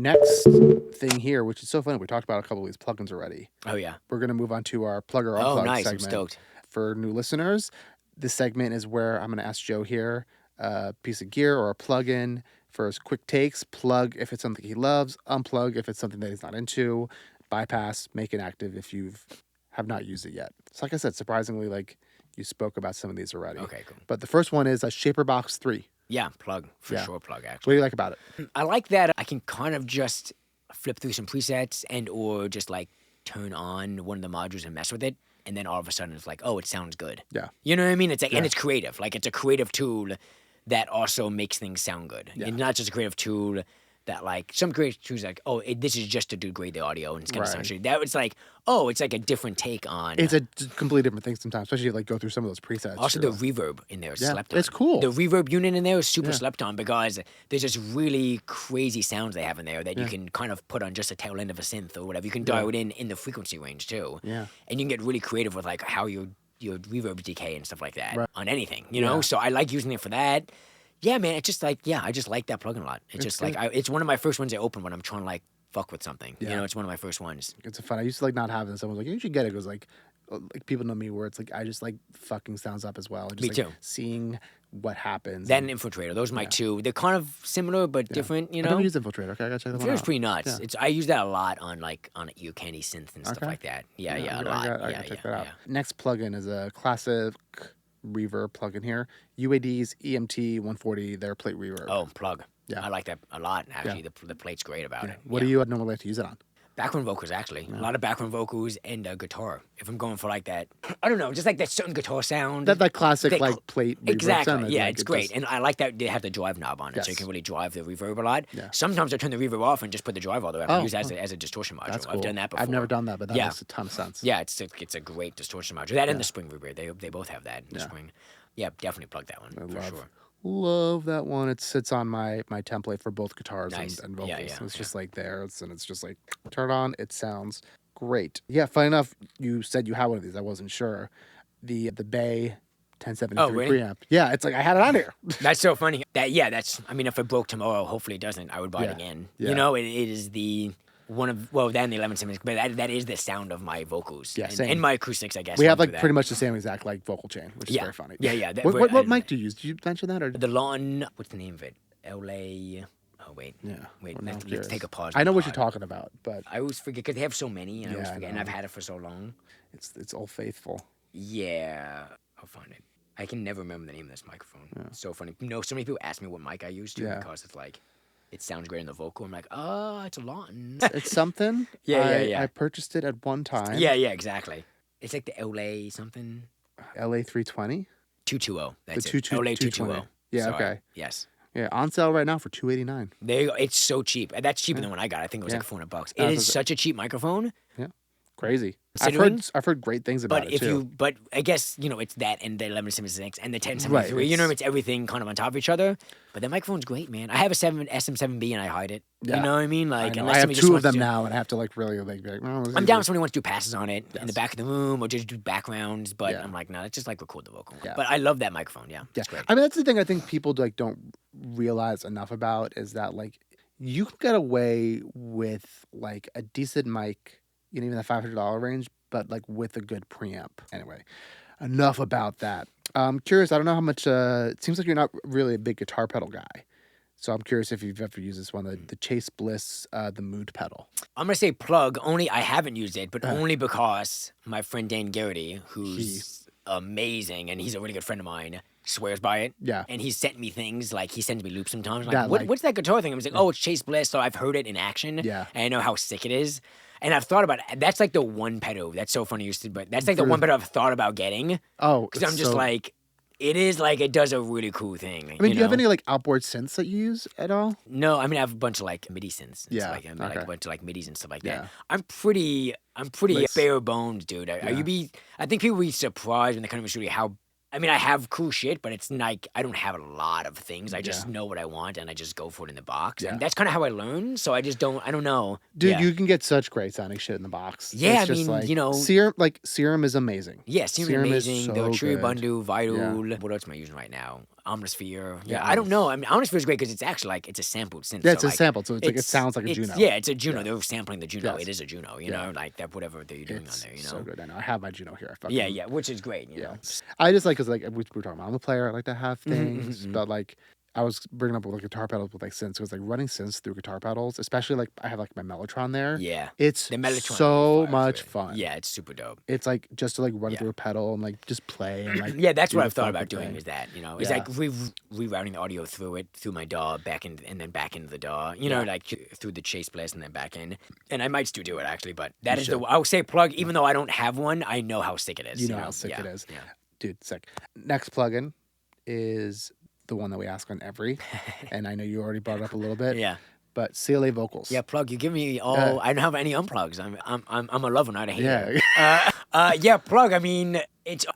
next thing here, which is so funny, we talked about a couple of these plugins already. Oh, yeah. We're going to move on to our plug or unplug Oh, nice. segment. I'm stoked. For new listeners, this segment is where I'm going to ask Joe here a piece of gear or a plugin for his quick takes. Plug if it's something he loves, unplug if it's something that he's not into, bypass, make inactive if you have not used it yet. So like I said, surprisingly, like you spoke about some of these already. Okay, cool. But the first one is a Shaperbox 3. Yeah, plug. For Yeah. sure, plug, What do actually. you like about it? I like that I can kind of just flip through some presets and or just like turn on one of the modules and mess with it. And then all of a sudden it's like, oh, it sounds good. Yeah. You know what I mean? It's like, Yeah. and it's creative. Like it's a creative tool that also makes things sound good. Yeah. And not just a creative tool that like, some creative tools like, oh, this is just to degrade the audio and it's going to sound shitty. That it's like, oh, it's like a different take on. It's a completely different thing sometimes, especially if you like go through some of those presets. Also, too. the reverb in there is Yeah, slept on. it's cool. The reverb unit in there is super Yeah. slept on because there's just really crazy sounds they have in there that you Yeah. can kind of put on just a tail end of a synth or whatever. You can dial it in the frequency range too. Yeah. And you can get really creative with like how your reverb decay and stuff like that Right. on anything, you know? Yeah. So I like using it for that. Yeah, man, it's just like, I just like that plugin a lot. It's just like, it's one of my first ones I open when I'm trying to like fuck with something. Yeah. You know, it's one of my first ones. It's fun. I used to like not have this. Someone was like, you should get it. It was like people know me where it's like I just like fucking sounds up as well. Just, Me like, too. Seeing what happens. That and Infiltrator, those are my two. They're kind of similar but different, you know? I never used Infiltrator. Okay, I gotta check that one Infiltrator's out. pretty nuts. Yeah. It's I use that a lot on ear candy synth and stuff Okay. like that. Yeah, I a lot. gotta check that out. Next plugin is a classic reverb plugin here. UAD's EMT 140, their plate reverb. Oh, plug. Yeah. I like that a lot, actually. The plate's great about it. What do you normally like to use it on? Background vocals, actually. A lot of background vocals and guitar. If I'm going for like that, I don't know, just like that certain guitar sound. That classic That like plate reverb Exactly. sound. Yeah, like, it's it great. just- And I like that they have the drive knob on it, so you Yes. can really drive the reverb a lot. Yeah. Sometimes I turn the reverb off and just put the drive all the way up and use it as a distortion module. That's cool. I've done that before. I've never done that, but that Yeah. makes a ton of sense. Yeah, it's a great distortion module. That and the spring reverb, they both have that in the Yeah. spring. Yeah, definitely plug that one for sure. Love that one. It sits on my template for both guitars Nice. and vocals. Yeah, yeah, It's just like there. It's just like turn it on. It sounds great. Yeah, funny enough, you said you had one of these. I wasn't sure. The Bay 1073 Oh, really? preamp. Yeah, it's like I had it on here. That's so funny. That's. I mean, if it broke tomorrow, hopefully it doesn't. I would buy it again. Yeah. You know, it is the one of then the 1176, but that is the sound of my vocals. Yeah, and, same. and my acoustics, I guess. We have went like through pretty much the same exact like vocal chain, which is Yeah. very funny. Yeah. That- What mic do you use? Did you mention that or? the lawn. What's the name of it? LA. Oh wait. Yeah. Wait. Well, now I'm Let's curious. take a pause. I know on what the you're pod. talking about, but I always forget because they have so many, and I always Yeah, I forget. And know. I've had it for so long. it's Old Faithful. Yeah, I'll find it. I can never remember the name of this microphone. It's so funny. You know, so many people ask me what mic I use too Yeah. because it's like, it sounds great in the vocal. I'm like, oh, it's a Lawton. It's something. Yeah. I purchased it at one time. yeah, exactly. It's like the LA something. LA 320. 220. That's The it. LA 220. 220. Yeah, Sorry. okay. Yes. Yeah, on sale right now for $289. There you go. It's so cheap. That's cheaper than what I got. I think it was like $400. It is such a cheap microphone. Crazy. Considering- I've heard great things about But it too. but I guess, you know, it's that and the 1176 and the 1073. Right, You know, it's- it's everything kind of on top of each other. But the microphone's great, man. I have a SM7B and I hide it. Yeah. You know what I mean? Like, I know. unless I have somebody just two of wants to them do- now, and I have to like really like be like. Oh, I'm down if somebody wants to do passes on it in the Yes. back of the room or just do backgrounds. But Yeah. I'm like, no, let's just like record the vocal. Yeah. But I love that microphone. Yeah, Yeah, it's great. I mean that's the thing I think people like don't realize enough about is that like you can get away with like a decent mic in even the $500 range, but like with a good preamp. Anyway, enough about that. I'm curious. I don't know how much. It seems like you're not really a big guitar pedal guy, so I'm curious if you've ever used this one, the Chase Bliss, the Mood pedal. I'm gonna say plug. Only I haven't used it, but only because my friend Dan Garrity, who's amazing and he's a really good friend of mine, swears by it. Yeah. And he's sent me things like he sends me loops sometimes. Like, That, like- what's that guitar thing? I was like, oh, it's Chase Bliss. So I've heard it in action. Yeah. And I know how sick it is. And I've thought about it. That's like the one pedal. That's so funny. But that's like the one pedal I've thought about getting. Oh, Because I'm just like, it is like, it does a really cool thing. I mean, do you have any like outboard synths that you use at all? No, I mean I have a bunch of like MIDI synths. Yeah, Like, I mean, like okay. a bunch of like MIDIs and stuff like Yeah. that. I'm pretty Like- bare bones, dude. I think people be surprised when they come to my studio how. I mean, I have cool shit, but it's like I don't have a lot of things. I just know what I want and I just go for it in the box. Yeah. And that's kind of how I learn. So I don't know. Dude, yeah. you can get such great sounding shit in the box. Yeah, It's I just mean, like, you know- Serum is amazing. Yeah, Serum Serum is amazing. so The True good. Bundu, Vital. What else am I using right now? Omnisphere. Yeah, I don't know. I mean, Omnisphere is great because it's actually like it's a sampled synth. Yeah, so it's a like, sample, so it's like it sounds like a Juno. Yeah, it's a Juno. Yeah. They're sampling the Juno. Yes. It is a Juno. You know, like that whatever they're doing on there. You know, so good. I know. I have my Juno here. Yeah, which is great. You know, I just like because like we were talking about. I'm a player. I like to have things, but like I was bringing up with like guitar pedals with like synths. Because like running synths through guitar pedals, especially like I have like my Mellotron there. Yeah, it's the Mellotron so much fun. Yeah, it's super dope. It's like just to like run through a pedal and like just play and like yeah, that's what I've thought about doing. Is that it's Yeah. like rerouting the audio through it through my DAW back in and then back into the DAW. You know, like through the Chase Blast and then back in. And I might still do it actually, but that is I would say plug. Even though I don't have one, I know how sick it is. You know how sick it is. Yeah. Dude, sick. Next plugin is the one that we ask on every, and I know you already brought it up a little bit. Yeah. But CLA vocals. Yeah, plug. You give me all. I don't have any unplugs. I'm a lover, not a hater. Yeah. Yeah, plug. I mean,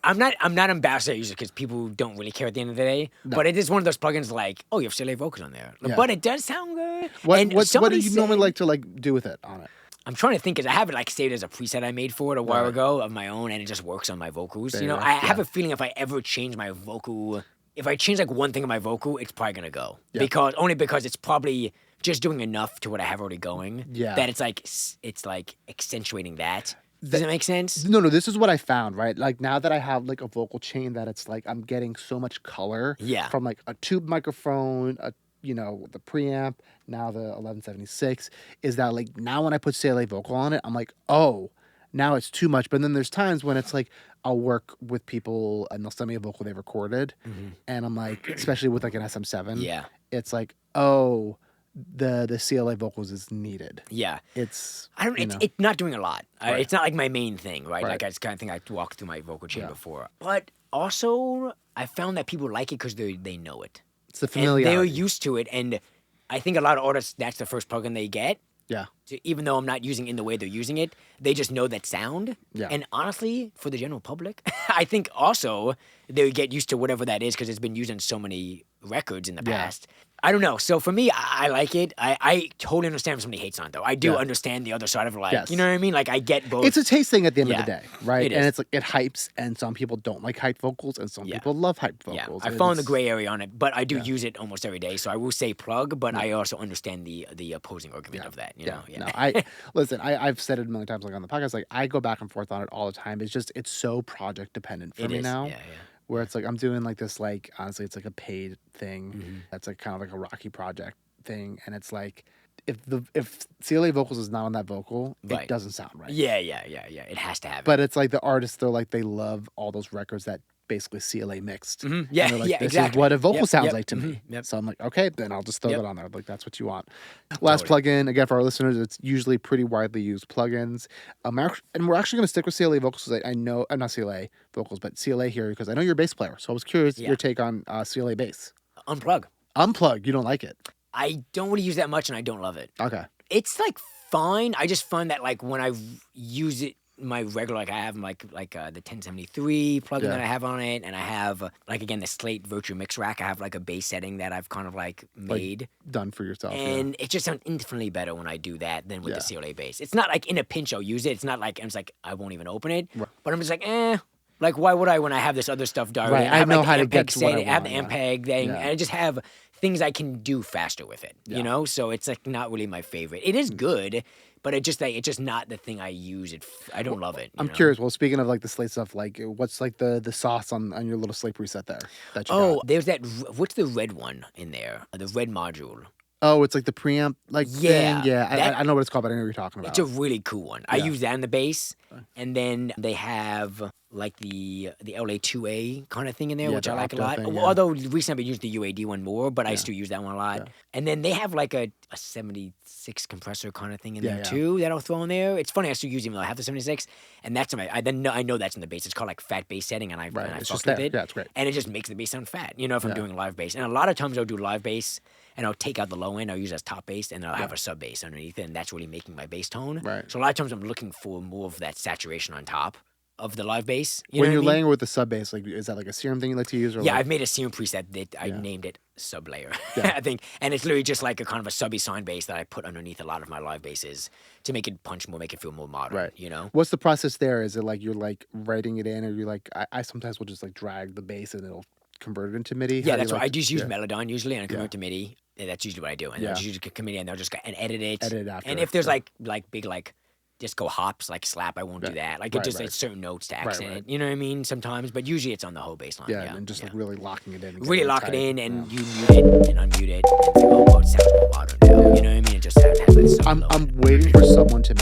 I'm not ambassador user because people don't really care at the end of the day. No. But it is one of those plugins like, oh, you have CLA vocals on there, but it does sound good. What do you normally like to like do with it on it? I'm trying to think because I have it like saved as a preset I made for it a while ago of my own, and it just works on my vocals. You know, I have a feeling if I ever change my vocal. If I change like one thing in my vocal, it's probably gonna go because it's probably just doing enough to what I have already going. Yeah. That it's like accentuating that. Does that make sense? No. This is what I found, right? Like now that I have like a vocal chain that it's like I'm getting so much color. Yeah. From like a tube microphone, the preamp, now the 1176, is that like now when I put CLA vocal on it, I'm like, oh, now it's too much. But then there's times when it's like I'll work with people and they'll send me a vocal they recorded, and I'm like, especially with like an SM7, it's like, oh, the CLA vocals is needed. Yeah, it's not doing a lot. Right. It's not like my main thing, right? Like it's kind of thing I walked through my vocal chain before. But also, I found that people like it because they know it. It's the familiarity. And they're used to it, and I think a lot of artists that's the first plugin they get. Yeah. So even though I'm not using it in the way they're using it, they just know that sound. Yeah. And honestly, for the general public, I think also they get used to whatever that is because it's been used in so many records in the past. I don't know. So for me, I like it. I totally understand if somebody hates on it, though. I do understand the other side of like, you know what I mean? Like I get both. It's a taste thing at the end of the day, right? And it's like it hypes, and some people don't like hype vocals, and some people love hype vocals. I fall in the gray area on it, but I do use it almost every day. So I will say plug, but I also understand the opposing argument of that. You know? No, I've said it a million times, like on the podcast. Like I go back and forth on it all the time. It's so project dependent for me now. Yeah. Where it's like I'm doing like this, like honestly, it's like a paid thing. That's like kind of like a Rocky project thing, and it's like if CLA vocals is not on that vocal, it doesn't sound right. Yeah. It has to have it. But it's like the artists, they're like they love all those records that basically CLA mixed. Yeah, like, this exactly. is what a vocal sounds like to me. So I'm like, okay, then I'll just throw that on there. Like that's what you want. Last plugin, again, for our listeners, it's usually pretty widely used plugins. And we're actually going to stick with CLA vocals because I know, I'm not CLA vocals, but CLA here because I know you're a bass player. So I was curious your take on CLA bass. Unplug. You don't like it? I don't really use that much and I don't love it. Okay. It's like fine. I just find that like when I use it, my regular, like I have like the 1073 plugin that I have on it, and I have like again the Slate Virtual Mix Rack. I have like a bass setting that I've kind of like made, like, done for yourself, and it just sounds infinitely better when I do that than with the CLA bass. It's not like in a pinch I'll use it. It's not like I'm just like I won't even open it, but I'm just like like why would I when I have this other stuff dialed in? I know like, how to get to what I want. I have the Ampeg thing, and I just have things I can do faster with it. You know, so it's like not really my favorite. It is good. But it's just not the thing I use. I don't love it. I'm curious. Well, speaking of like the Slate stuff, like what's like the sauce on your little Slate preset there? That you got? There's that. What's the red one in there? The red module. Oh, it's like the preamp, like thing. Yeah, I know what it's called, but I know what you're talking about. It's a really cool one. I use that in the bass, and then they have like the LA2A kind of thing in there, which I like a lot. Although recently I've been using the UAD one more, but I still use that one a lot. And then they have like a 76 compressor kind of thing in there too that I'll throw in there. It's funny I still use even though I have the 76, and that's I know that's in the bass. It's called like fat bass setting, and I fuck with it. Yeah, it's great. And it just makes the bass sound fat. You know, if I'm doing live bass, and a lot of times I'll do live bass. And I'll take out the low end, I'll use it as top bass, and then I'll have a sub bass underneath it, and that's really making my bass tone. Right. So a lot of times I'm looking for more of that saturation on top of the live bass. When you're laying with the sub bass, like is that like a serum thing you like to use? Or I've made a serum preset that I named it sub layer, I think, and it's literally just like a kind of a subby sign bass that I put underneath a lot of my live basses to make it punch more, make it feel more modern. Right. You know. What's the process there? Is it like you're like writing it in, or you're like I sometimes will just like drag the bass and it'll convert it into MIDI? Yeah, that's what I just use Melodyne usually, and I convert to MIDI. Yeah, that's usually what I do. And Yeah. I'll just use a MIDI, and they'll just edit it. Edit it after. And if there's like big disco hops like slap, I won't do that. Like it just like certain notes to accent it. You know what I mean? Sometimes, but usually it's on the whole bass line. Yeah, and just like really locking it in. Really lock it in, and you mute it and unmute it. And it's like, oh, it sounds more modern now. You know what I mean? It just has like I'm waiting for someone to